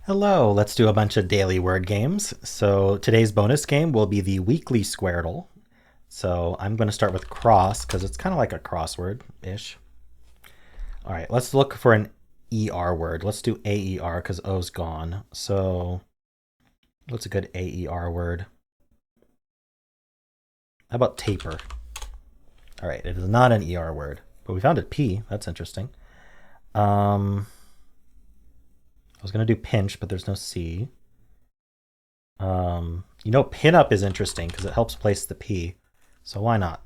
Hello, let's do a bunch of daily word games. So today's bonus game will be the weekly Squardle. So I'm going to start with cross because it's kind of like a crossword-ish. All right, let's look for an ER word. Let's do AER because O's gone. So what's a good AER word? How about taper? All right, it is not an ER word, but we found it P. That's interesting. I was going to do pinch, but there's no C. Pinup is interesting because it helps place the P. So why not?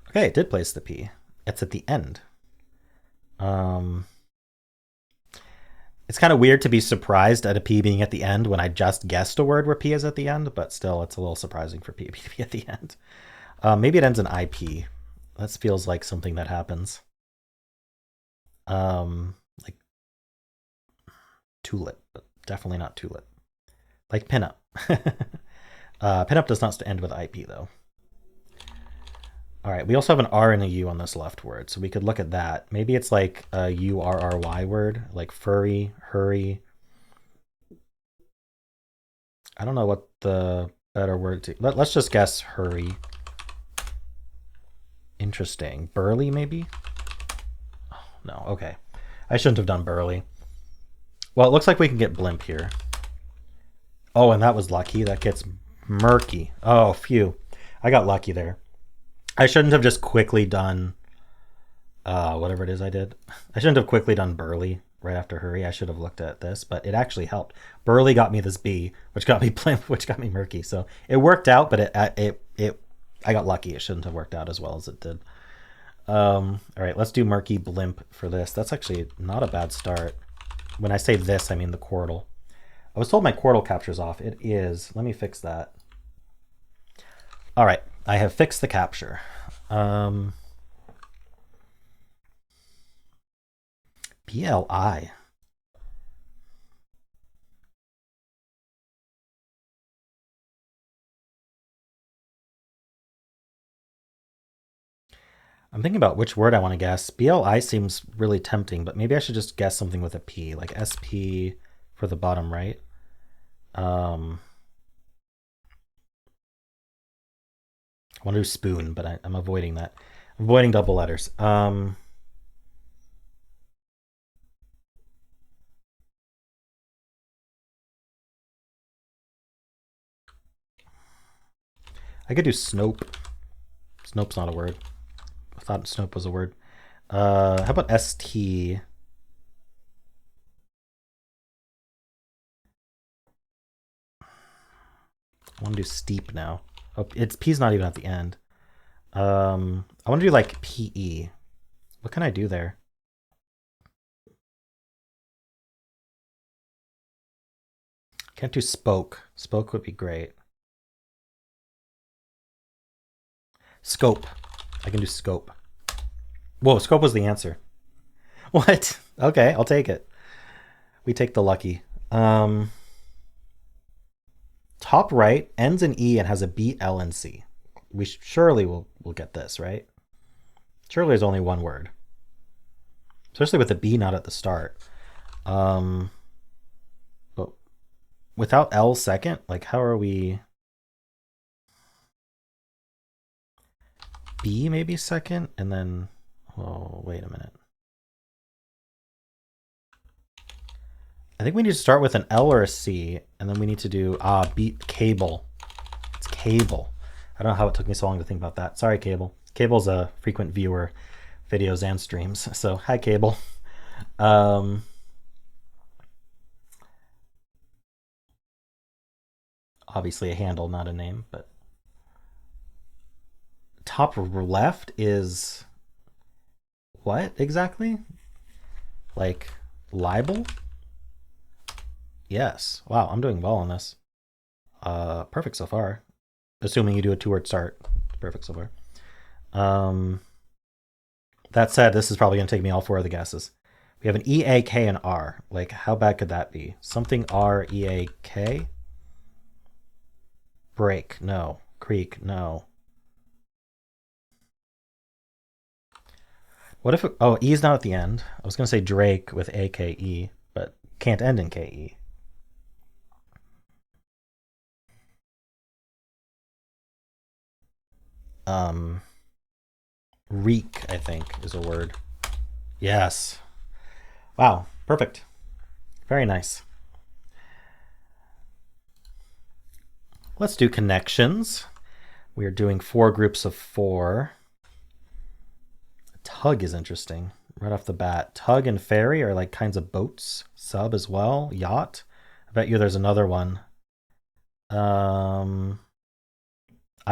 Okay, it did place the P. It's at the end. It's kind of weird to be surprised at a P being at the end when I just guessed a word where P is at the end, but still, it's a little surprising for P to be at the end. Maybe it ends in IP. That feels like something that happens. Like tulip, but definitely not tulip. Like pinup. Pinup does not end with IP though. All right, we also have an R and a U on this left word, so we could look at that. Maybe it's like a URRY word, like furry, hurry. I don't know what the better word to... Let's just guess hurry. Interesting. Burly, maybe? Oh, no, okay. I shouldn't have done burly. Well, it looks like we can get blimp here. Oh, and that was lucky. That gets murky. Oh, phew. I got lucky there. I shouldn't have just quickly done whatever it is I did. I shouldn't have quickly done burly right after hurry. I should have looked at this, but it actually helped. Burly got me this B, which got me blimp, which got me murky. So it worked out, but I got lucky. It shouldn't have worked out as well as it did. All right, let's do murky blimp for this. That's actually not a bad start. When I say this, I mean the Quordle. I was told my Quordle capture's off. It is. Let me fix that. All right, I have fixed the capture. BLI. I'm thinking about which word I want to guess. BLI seems really tempting, but maybe I should just guess something with a P, like SP for the bottom right. I want to do spoon, but I'm avoiding that. I'm avoiding double letters. I could do snope. Snope's not a word. I thought snope was a word. How about ST? I want to do steep now. Oh, it's P's not even at the end. I want to do like PE. What can I do there? Can't do spoke. Spoke would be great. Scope. I can do scope. Whoa, scope was the answer. What? Okay, I'll take it. We take the lucky. Top right ends in E and has a B, L, and C. We surely will get this, right? Surely there's only one word. Especially with the B not at the start. But without L second, like how are we... B maybe second, and then... Oh, wait a minute. I think we need to start with an L or a C, and then we need to do B, cable. It's cable. I don't know how it took me so long to think about that. Sorry, Cable. Cable's a frequent viewer, videos and streams. So hi, Cable. Obviously a handle, not a name, but top left is what exactly? Like libel? Yes. Wow, I'm doing well on this. Perfect so far. Assuming you do a two-word start. Perfect so far. That said, this is probably going to take me all four of the guesses. We have an E, A, K, and R. Like, how bad could that be? Something R, E, A, K? Break, no. Creek, no. What if... Oh, E's not at the end. I was going to say Drake with A-K-E, but can't end in K-E. Reek, I think, is a word. Yes. Wow, perfect. Very nice. Let's do connections. We are doing 4 groups of 4. Tug is interesting right off the bat. Tug and ferry are like kinds of boats. Sub as well. Yacht. I bet you there's another one. I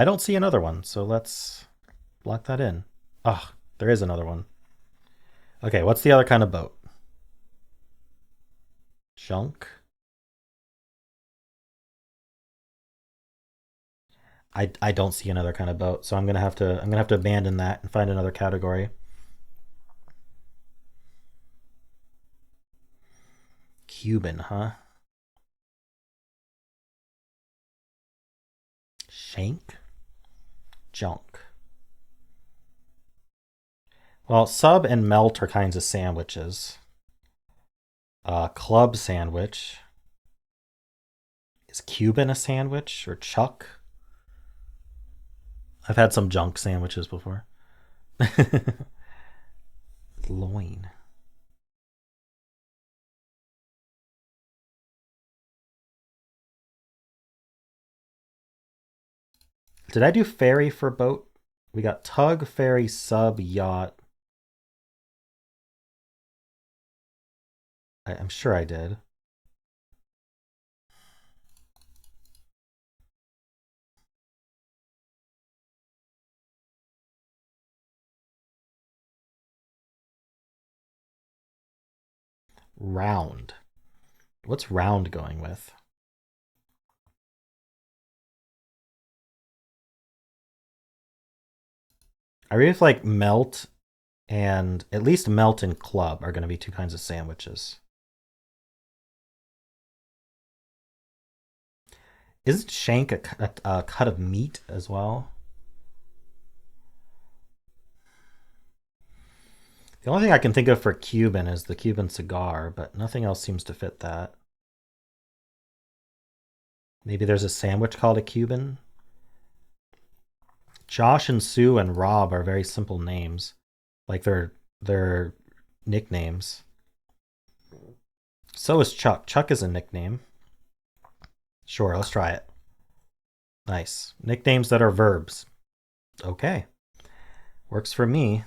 don't see another one, so let's lock that in. Ah, there is another one. Okay, what's the other kind of boat? Junk. I don't see another kind of boat, so I'm gonna have to abandon that and find another category. Cuban, huh? Shank? Junk. Well, sub and melt are kinds of sandwiches. Club sandwich. Is Cuban a sandwich or chuck? I've had some junk sandwiches before. Loin. Did I do ferry for boat? We got tug, ferry, sub, yacht. I'm sure I did. Round. What's round going with? I really feel like melt and at least melt and club are going to be 2 kinds of sandwiches. Isn't shank a cut of meat as well? The only thing I can think of for Cuban is the Cuban cigar, but nothing else seems to fit that. Maybe there's a sandwich called a Cuban? Josh and Sue and Rob are very simple names. Like they're nicknames. So is Chuck. Chuck is a nickname. Sure, let's try it. Nice. Nicknames that are verbs. Okay. Works for me.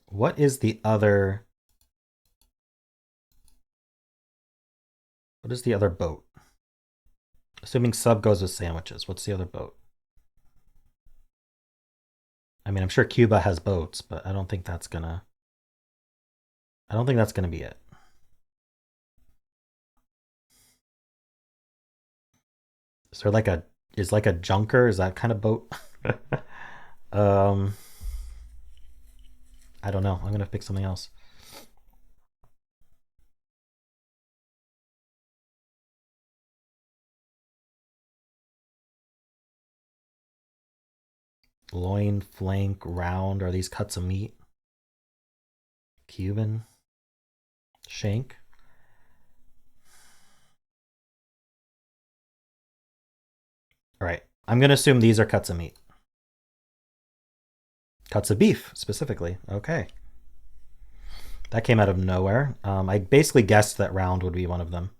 What is the other... What is the other boat? Assuming sub goes with sandwiches, what's the other boat? I mean, I'm sure Cuba has boats, but I don't think that's gonna be it. Is there like a junker? Is that kind of boat? I don't know. I'm gonna pick something else. Loin, flank, round. Are these cuts of meat? Cuban. Shank. All right. I'm going to assume these are cuts of meat. Cuts of beef, specifically. Okay. That came out of nowhere. I basically guessed that round would be one of them.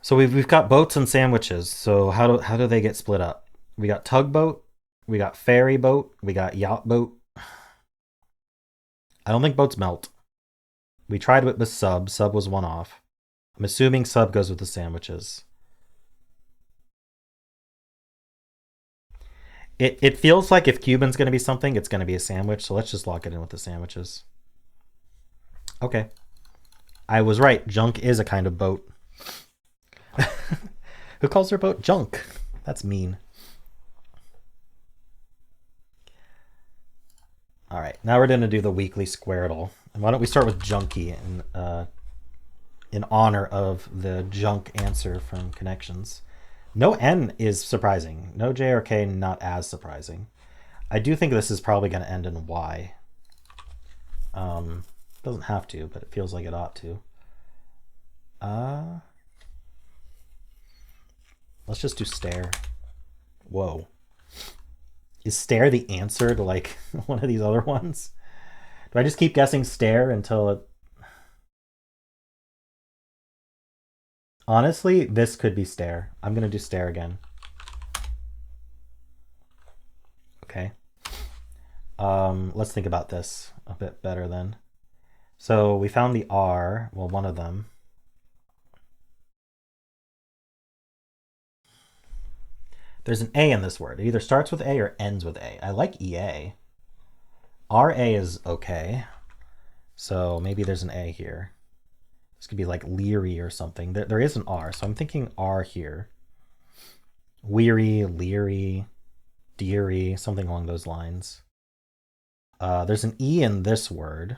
So we've got boats and sandwiches. So how do they get split up? We got tugboat, we got ferry boat, we got yacht boat. I don't think boats melt. We tried it with sub. Sub was one off. I'm assuming sub goes with the sandwiches. It feels like if Cuban's going to be something, it's going to be a sandwich. So let's just lock it in with the sandwiches. Okay. I was right. Junk is a kind of boat. Who calls their boat junk? That's mean. All right, now we're going to do the weekly Squardle. And why don't we start with Junkie in honor of the junk answer from Connections. No N is surprising. No J or K, not as surprising. I do think this is probably going to end in Y. Doesn't have to, but it feels like it ought to. Let's just do stare. Whoa. Is stare the answer to like one of these other ones? Do I just keep guessing stare until it... Honestly, this could be stare. I'm going to do stare again. Okay. Let's think about this a bit better then. So we found the R, well, one of them. There's an A in this word. It either starts with A or ends with A. I like EA. RA is okay. So maybe there's an A here. This could be like leery or something. There is an R, so I'm thinking R here. Weary, leery, deary, something along those lines. There's an E in this word.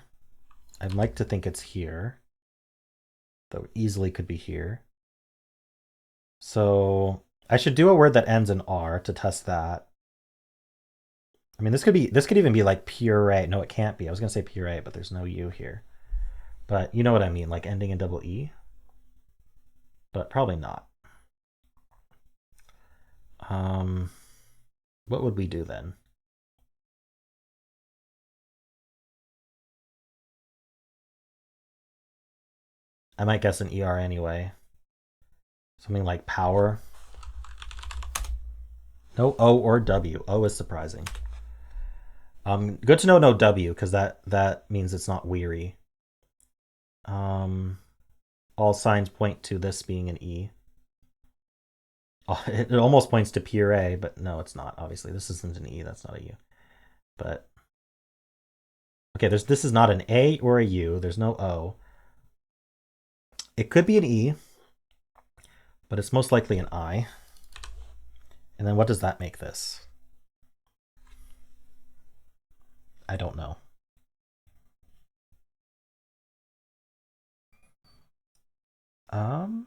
I'd like to think it's here. Though it easily could be here. So I should do a word that ends in R to test that. I mean, this could even be like puree. No, it can't be. I was gonna say puree, but there's no U here. But you know what I mean, like ending in double E. But probably not. What would we do then? I might guess an ER anyway. Something like power. No O or W. O is surprising. Good to know no W, because that means it's not weary. All signs point to this being an E. Oh, it almost points to puree, but no, it's not. Obviously, this isn't an E. That's not a U. But okay, this is not an A or a U. There's no O. It could be an E, but it's most likely an I. And then what does that make this? I don't know. I'm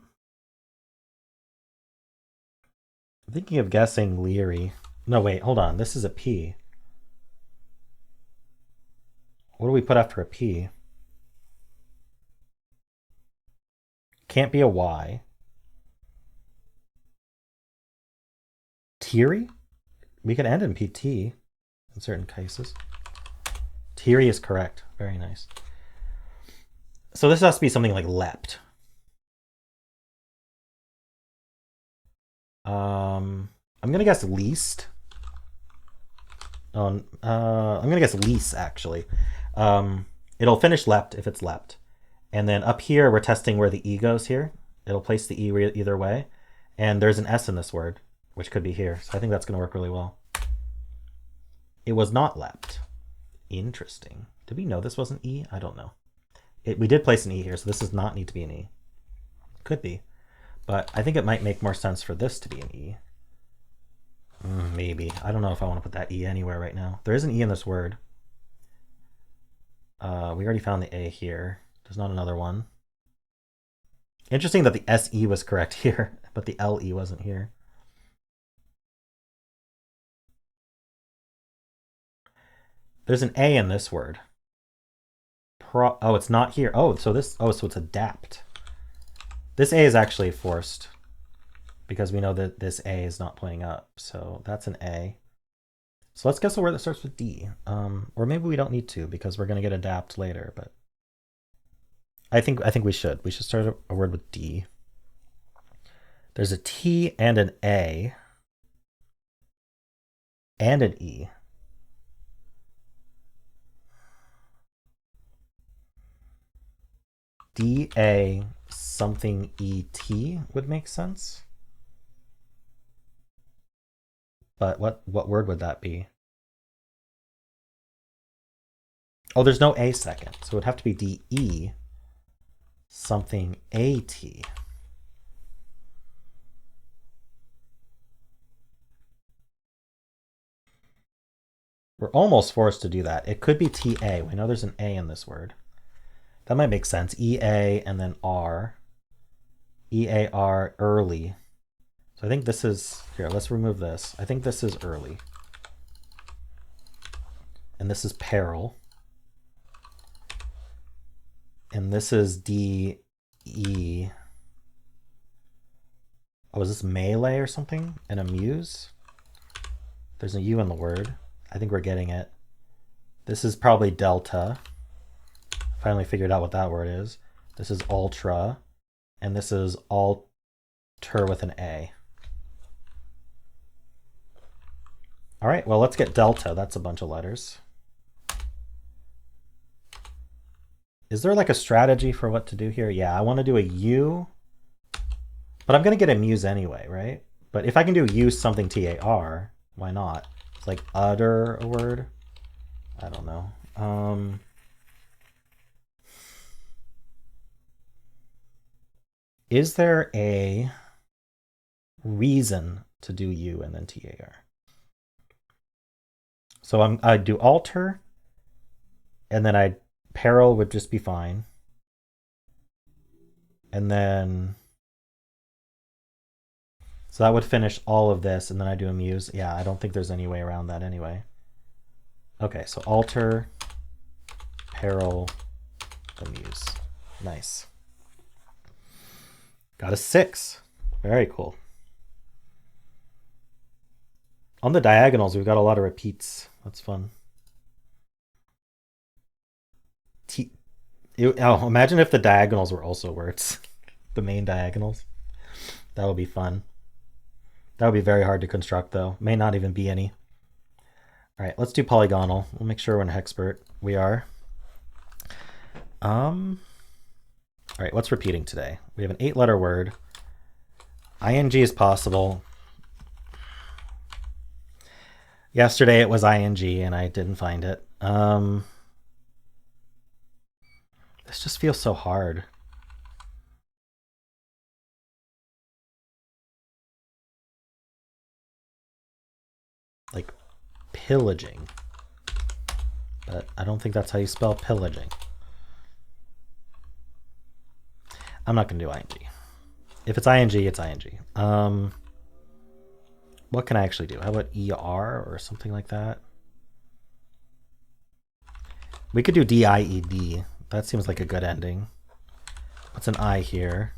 thinking of guessing leery. No, wait, hold on. This is a P. What do we put after a P? Can't be a Y. Teary? We could end in PT in certain cases. Teary is correct. Very nice. So this has to be something like leapt. I'm gonna guess least. I'm gonna guess lease actually. It'll finish leapt if it's leapt. And then up here, we're testing where the E goes here. It'll place the E either way. And there's an S in this word, which could be here. So I think that's going to work really well. It was not leapt. Interesting. Did we know this wasn't E? I don't know. We did place an E here, so this does not need to be an E. Could be. But I think it might make more sense for this to be an E. Maybe. I don't know if I want to put that E anywhere right now. There is an E in this word. We already found the A here. There's not another one. Interesting that the SE was correct here, but the LE wasn't here. There's an A in this word. Oh, it's not here. Oh, so it's adapt. This A is actually forced because we know that this A is not pointing up. So that's an A. So let's guess a word that starts with D. Or maybe we don't need to because we're going to get adapt later, but I think we should. We should start a word with D. There's a T and an A and an E. D-A something E-T would make sense. But what word would that be? Oh, there's no A second. So it would have to be D-E something A-T. We're almost forced to do that. It could be T-A. We know there's an A in this word. That might make sense. E-A and then R. E-A-R, early. So So I think this is, here, let's remove this. I think this is early. And this is peril. And this is D, E. Oh, is this melee or something? And amuse? There's a U in the word. I think we're getting it. This is probably delta. Finally figured out what that word is. This is ultra. And this is alter with an A. All right, well, let's get delta. That's a bunch of letters. Is there like a strategy for what to do here? Yeah, I want to do a U, but I'm going to get a muse anyway, right? But if I can do use something TAR, why not? It's like utter a word. I don't know. Is there a reason to do U and then TAR? So I'd do alter, and then peril would just be fine. And then, so that would finish all of this, and then I do amuse. Yeah, I don't think there's any way around that anyway. Okay, so alter, peril, amuse. Nice. Got a 6. Very cool. On the diagonals, we've got a lot of repeats. That's fun. Oh, imagine if the diagonals were also words. The main diagonals. That would be fun. That would be very hard to construct, though. May not even be any. All right, let's do polygonal. We'll make sure we're an expert. We are. All right, what's repeating today? We have an 8-letter word. ING is possible. Yesterday it was ING and I didn't find it. This just feels so hard. Like pillaging. But I don't think that's how you spell pillaging. I'm not going to do ING. If it's ING, it's ING. What can I actually do? How about ER or something like that? We could do DIED. That seems like a good ending. What's an I here?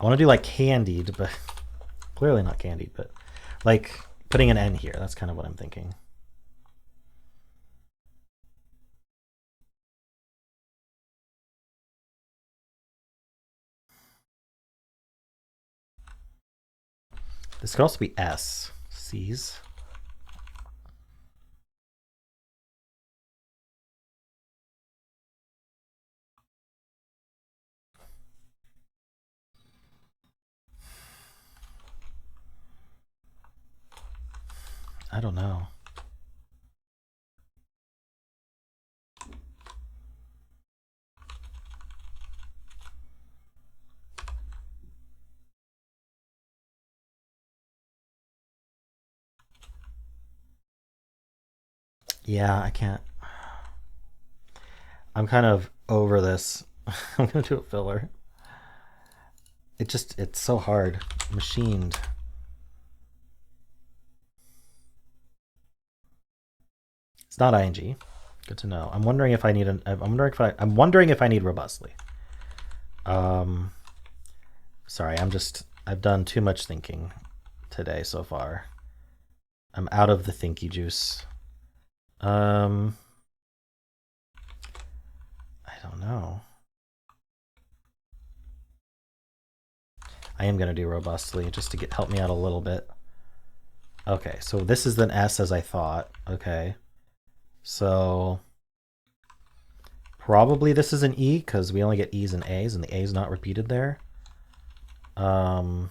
I want to do like candied, but clearly not candied, but like putting an N here. That's kind of what I'm thinking. This could also be S. C's. I don't know. Yeah, I can't. I'm kind of over this. I'm going to do a filler. It's so hard. Machined. It's not ING. Good to know. I'm wondering if I need I'm wondering if I need robustly. Sorry, I've done too much thinking today so far. I'm out of the thinky juice. I don't know. I am going to do robustly just to help me out a little bit. Okay, so this is an S as I thought. Okay. So probably this is an E because we only get E's and A's and the A's not repeated there. Maybe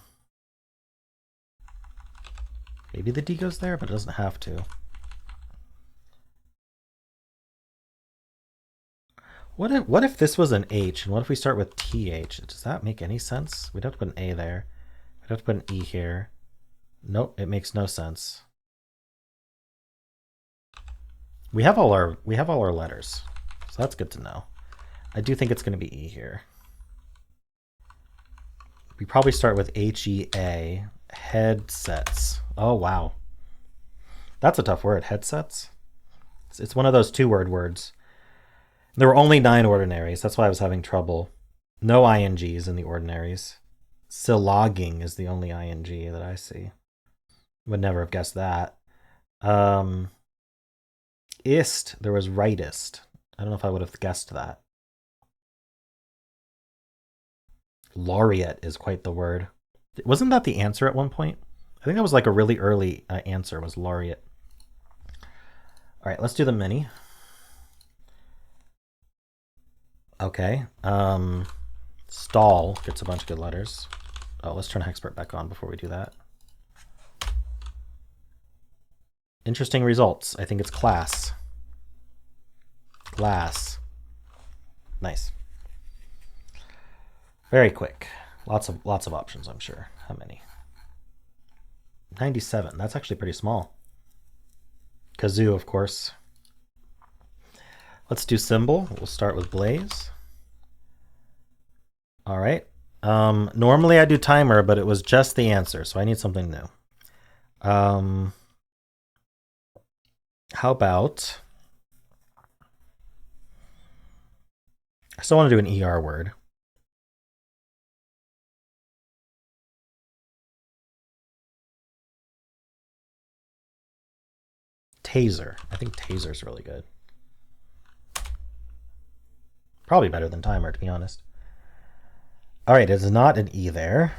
the D goes there, but it doesn't have to. What if this was an H, and what if we start with TH? Does that make any sense? We'd have to put an A there. We'd have to put an E here. Nope, it makes no sense. We have all our letters, so that's good to know. I do think it's going to be E here. We probably start with HEA, headsets. Oh, wow. That's a tough word, headsets. It's one of those 2-word words. There were only 9 ordinaries. That's why I was having trouble. No INGs in the ordinaries. Silogging is the only ING that I see. Would never have guessed that. Ist, there was rightist. I don't know if I would have guessed that. Laureate is quite the word. Wasn't that the answer at one point? I think that was like a really early answer was laureate. All right, let's do the mini. Okay. Stall gets a bunch of good letters. Oh, let's turn Hexpert back on before we do that. Interesting results. I think it's class. Glass. Nice. Very quick. Lots of options, I'm sure. How many? 97. That's actually pretty small. Kazoo, of course. Let's do Symble. We'll start with Blaze. All right. Normally I do timer, but it was just the answer, so I need something new. How about... I still want to do an ER word. Taser. I think taser's really good. Probably better than timer, to be honest. All right, it's not an E there.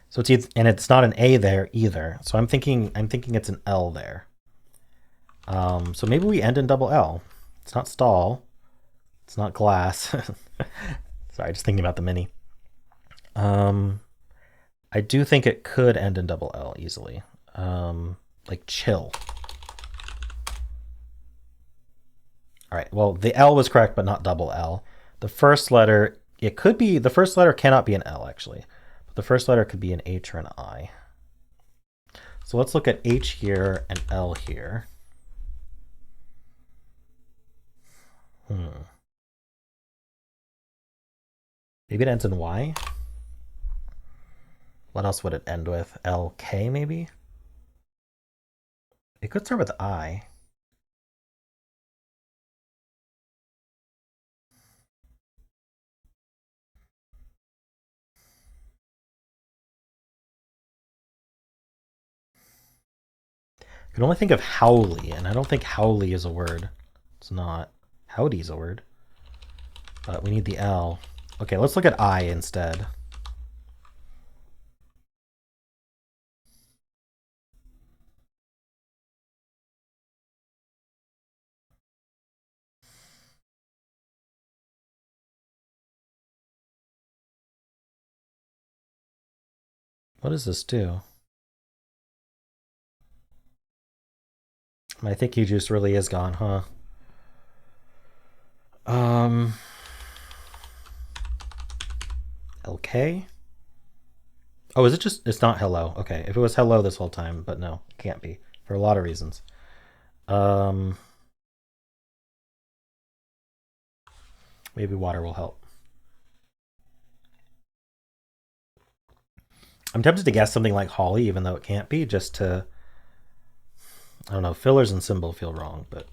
So it's not an A there either. So I'm thinking it's an L there. So maybe we end in double L. It's not stall. It's not glass. Sorry, just thinking about the mini. I do think it could end in double L easily. Like chill. All right, well, the L was correct, but not double L. The first letter, it could be, the first letter cannot be an L, actually. But the first letter could be an H or an I. So let's look at H here and L here. Maybe it ends in Y? What else would it end with? LK, maybe? It could start with I. I can only think of howly, and I don't think howly is a word. It's not. Howdy is a word. But we need the L. Okay, let's look at I instead. What does this do? My thinking juice really is gone, huh? LK? Oh, is it just, it's not hello. Okay, if it was hello this whole time, but no, it can't be for a lot of reasons. Maybe water will help. I'm tempted to guess something like holly, even though it can't be, just to, I don't know, fillers and Symble feel wrong, but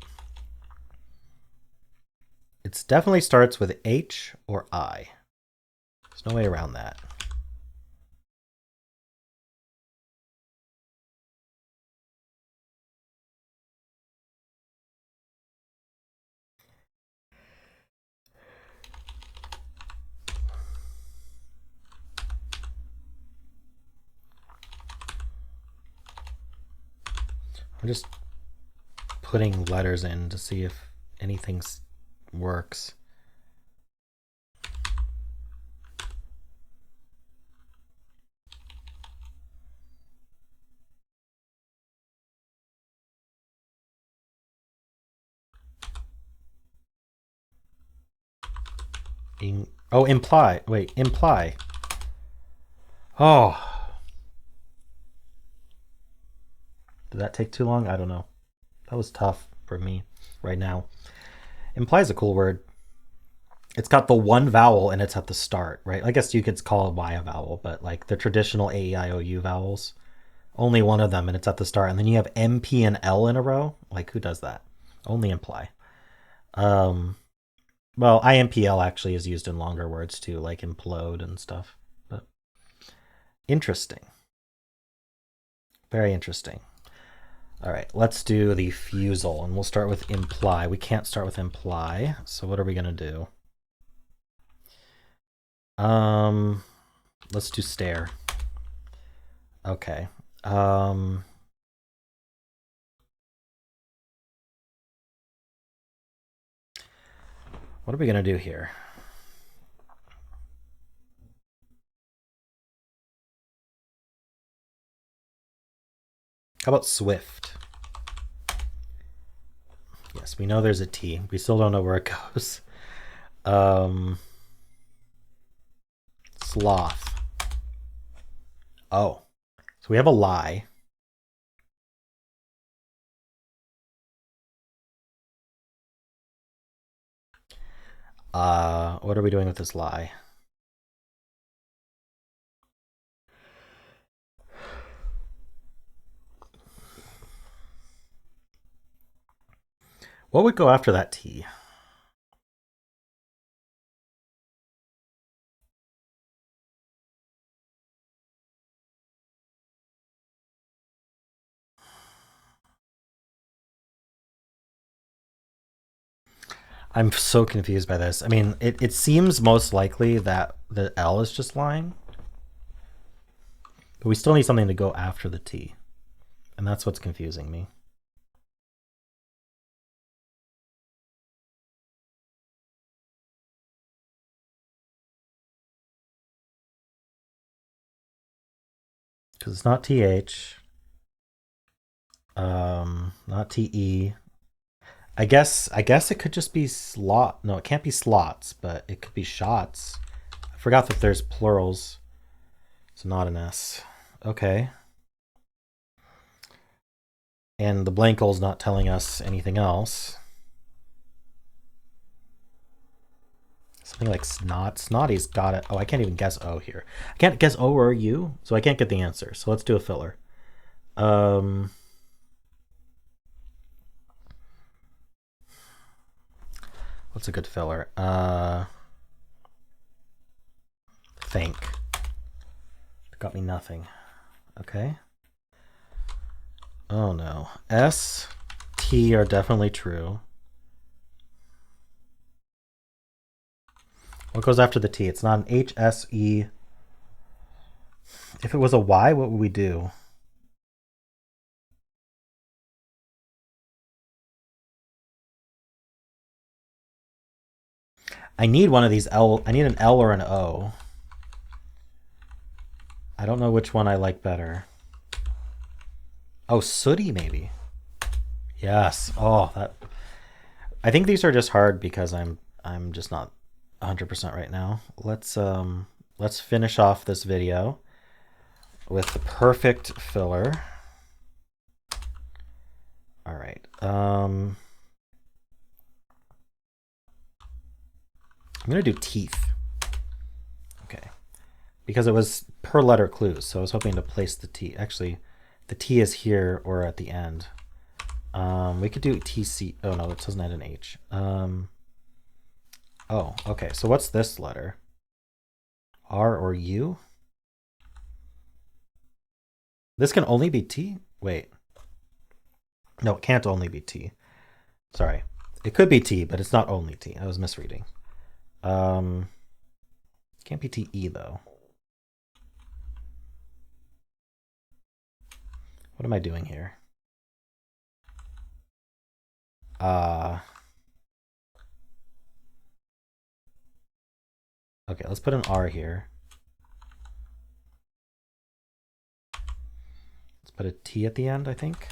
it definitely starts with H or I. There's no way around that. I'm just putting letters in to see if anything works. Oh, imply. Wait, imply. Oh. Did that take too long? I don't know. That was tough for me right now. Imply is a cool word. It's got the one vowel and it's at the start, right? I guess you could call Y a vowel, but like the traditional A, E, I, O, U vowels, only one of them and it's at the start. And then you have M, P, and L in a row. Like, who does that? Only imply. Well, IMPL actually is used in longer words too, like implode and stuff. But interesting. Very interesting. All right, let's do the Fusele, and we'll start with imply. We can't start with imply, so what are we going to do? Let's do stare. Okay. What are we going to do here? How about swift? Yes, we know there's a T. We still don't know where it goes. Sloth. Oh, so we have a lie. What are we doing with this lie? What would go after that T? I'm so confused by this. I mean, it seems most likely that the L is just lying. But we still need something to go after the T. And that's what's confusing me. Because it's not TH. Not TE. I guess it could just be slot. No, it can't be slots, but it could be shots. I forgot that there's plurals. It's not an S. Okay. And the blankle's not telling us anything else. Something like snot. Snotty's got it. Oh, I can't even guess O here. I can't guess O or U, so I can't get the answer. So let's do a filler. What's a good filler? Think. Got me nothing. Okay. Oh no. S, T are definitely true. What goes after the T? It's not an H, S, E. If it was a Y, what would we do? I need one of these L. I need an L or an O. I don't know which one I like better. Oh, sooty maybe. Yes. Oh, that. I think these are just hard because I'm just not 100% right now. Let's finish off this video with the perfect filler. All right. I'm gonna do teeth. Okay, because it was per letter clues, so I was hoping to place the T. Actually, the T is here or at the end. We could do TC. Oh no, it doesn't have an H. Oh, okay. So what's this letter? R or U? This can only be T? Wait. No, it can't only be T. Sorry. It could be T, but it's not only T. I was misreading. Can't be TE though. What am I doing here? Okay, let's put an R here. Let's put a T at the end, I think.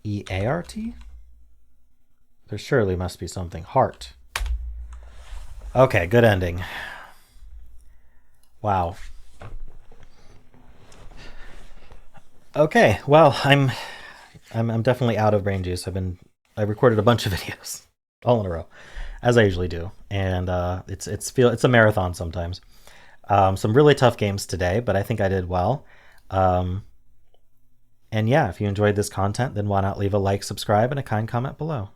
E-A-R-T? There surely must be something. Heart. Okay, good ending. Wow. Okay, well, I'm definitely out of brain juice. I recorded a bunch of videos all in a row, as I usually do, and it's a marathon sometimes. Some really tough games today, but I think I did well. Um, and yeah, if you enjoyed this content, then why not leave a like, subscribe, and a kind comment below.